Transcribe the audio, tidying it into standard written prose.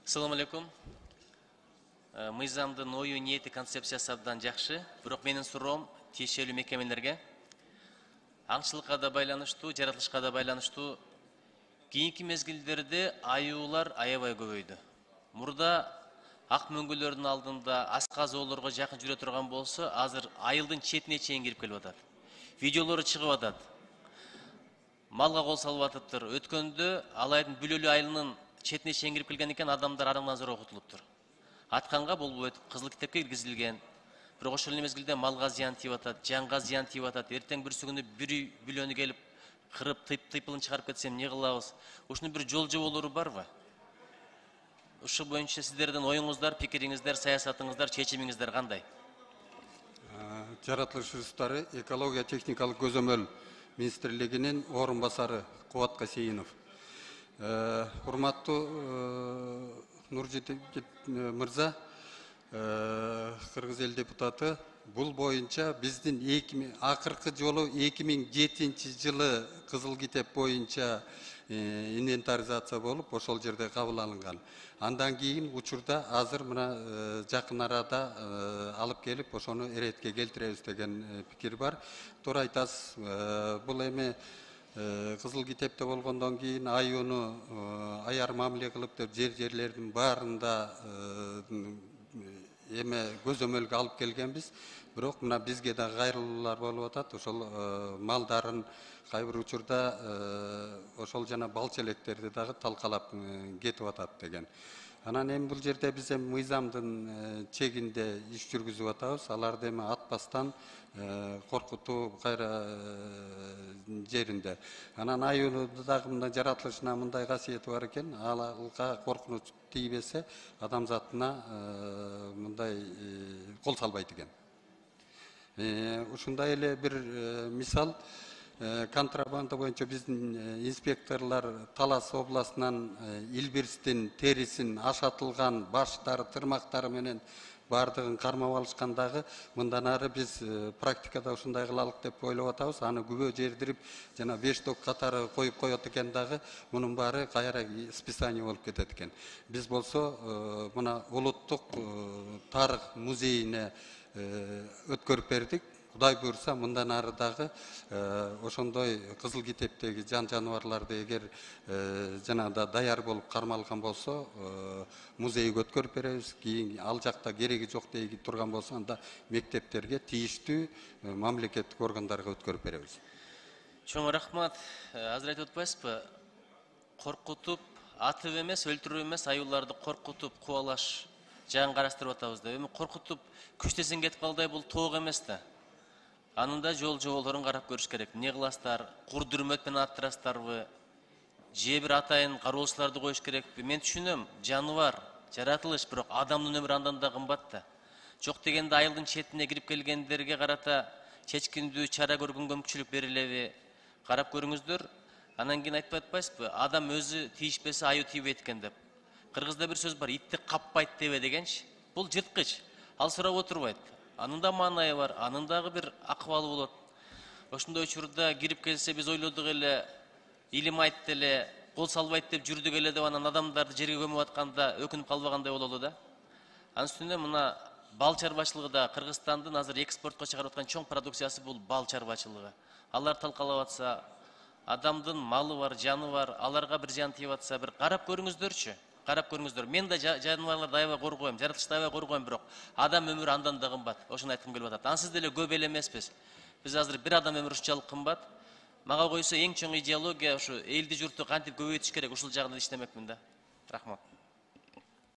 Assalamu alaikum. Мыйзамдын ою ниети концепциясы абдан жакшы. Бирок менин суроом тиешелүү мекемелерге аңчылыкка да байланыштуу, жаратылышка да байланыштуу. Кийинки мезгилдерде аюулар аябай көбөйдү. Мурда ак мөңгүлөрдүн алдында асказоолорго жакын жүрө турган болсо, азыр айылдын четине чейин кирип келип атат. Видеолору чыгып атат. Малга кол салып атыптыр. Өткөндө алайдын Бүлөлүү айылынын четине чейин кирип келген экен, адамдар араңдан зор окутулуптур. Атканга болбой өтүп кызыл китепке киргизилген. Бирок ошол эле мезгилде малга зыян тийип атат, жанга зыян тийип атат. Эртең бирсү күнү бир үй бүлөнү келип кырып, тыйпылын чыгарып кетсем эмне кылабыз? Ушунун бир жол жоболору барбы? Ушул боюнча сиздердин оюңуздар, пикириңиздер, саясатыңыздар, чечимиңиздер кандай? Жаратылыш устары экология техникалык көзөмөл министрлигинин орун басары Кубат Касейинов. Урматтуу Нуржитин мырза, кыргыз эл депутаты, бул боюнча биздин акыркы жолу 2007-жылы кызыл китеп боюнча инвентаризация болуп, ошол жерде кабыл алынган. Андан кийин учурда азыр мына жакын арада алып келип, ошону эретке келтиребиз деген пикир бар. Туура айтасыз, бул эми кызыл китепте болгондон кийин аюуну аяр мамиле кылып деп жерлердин баарында эме көзөмөлгө алып келгенбиз. Бирок мына бизге да кайрылуулар болуп атат. Ошол малдарын кай бир учурда ошол жана балчы электерди дагы талкалап кетип атат деген. Анан эми бул жерде биз эми мыйзамдын чегинде иш жүргүзүп атабыз. Аларды эми атпастан коркутуу кайра жеринде. Анан аюунун дагы мындай жаратылышына мындай касиети бар экен. Алга коркунуч тийбесе, адамзатына мындай кол салбайт экен. Ушундай эле бир мисал, контрабанда боюнча биздин инспекторлор Талас областынан илбирстин терисин, ашатылган баштары, тырмактары менен бардыгын кармап алышкандагы, мындан ары биз практикада ушундай кылалык деп ойлоп атабыз. Аны күбө жердирип, жана 5 ток катары коюп коет экен дагы, мунун баары кайра списание болуп кетет экен. Биз болсо мына улуттук тарых музейине өткөрүп бердик. Кудай буйрса, мындан ары дагы ошондой кызыл китептеги жаныбарларды эгер жанагыда даяр болуп кармалган болсо, музейге өткөрүп беребиз. Кийин ал жакта кереги жок деги турган болсо, анда мектептерге тийиштүү мамлекеттик органдарга өткөрүп беребиз. Чоң рахмат. Азыр айтып атпайсызбы? Коркутуп, атып эмес, өлтүрүп эмес, аюуларды коркутуп, кубалаш жагын караштырып атабыз деп. Эми коркутуп күчтесең кетип калдай, бул тоок эмес да. Анын да жол жоболорун карап көрүш керек. Эмне кыласыздар? Курдүрмөт менен аттырасыздарбы? Же бир атайын кароочуларды коюш керекпи? Мен түшүнөм, жаныбар, жаратылыш, бирок адамдын өмүрү андан да кымбат да. Жок дегенде айылдын четине кирип келгендерге карата чечкиндүү чара көргөнгө мүмкүнчүлүк берилеби? Карап көрүңүздөр. Анан кийин айтпай атпайсызбы? Адам өзү тийишпесе аю тийбейт экен деп. Кыргызда бир сөз бар, итти каппайт дебе дегенчи. Бул жырткыч. Ал сурап отурбайт. Анын да маанайы бар, анын дагы бир акыбалы болот. Ошондой учурда кирип келсе, биз ойлодук эле, илим айтты эле, кол салбайт деп жүрдүк эле деп, анан адамдарды жерге көмүп атканда өкүнүп калбагандай бололу да. Анын үстүнө мына бал чарбачылыгы да Кыргызстандын азыр экспортко чыгарып аткан чоң продукциясы бул бал чарбачылыгы. Алар талкалап атса, адамдын малы бар, жаны бар, аларга бир зыян тийип атса, бир карап көрүңүздөрчү. Карап көрүңүздөр. Мен да жаныбарларды аябай коргойм, жаратылышты аябай коргойм, бирок адам өмүрү андан да кымбат. Ошону айткым келип атат. Ансыз деле көп эл эмеспиз. Биз азыр бир адам өмүрү ушунчалык кымбат. Мага койсо эң чоң идеология ушу элди журту кантип көбөйтүш керек, ушул жагында иштемекмин да. Рахмат.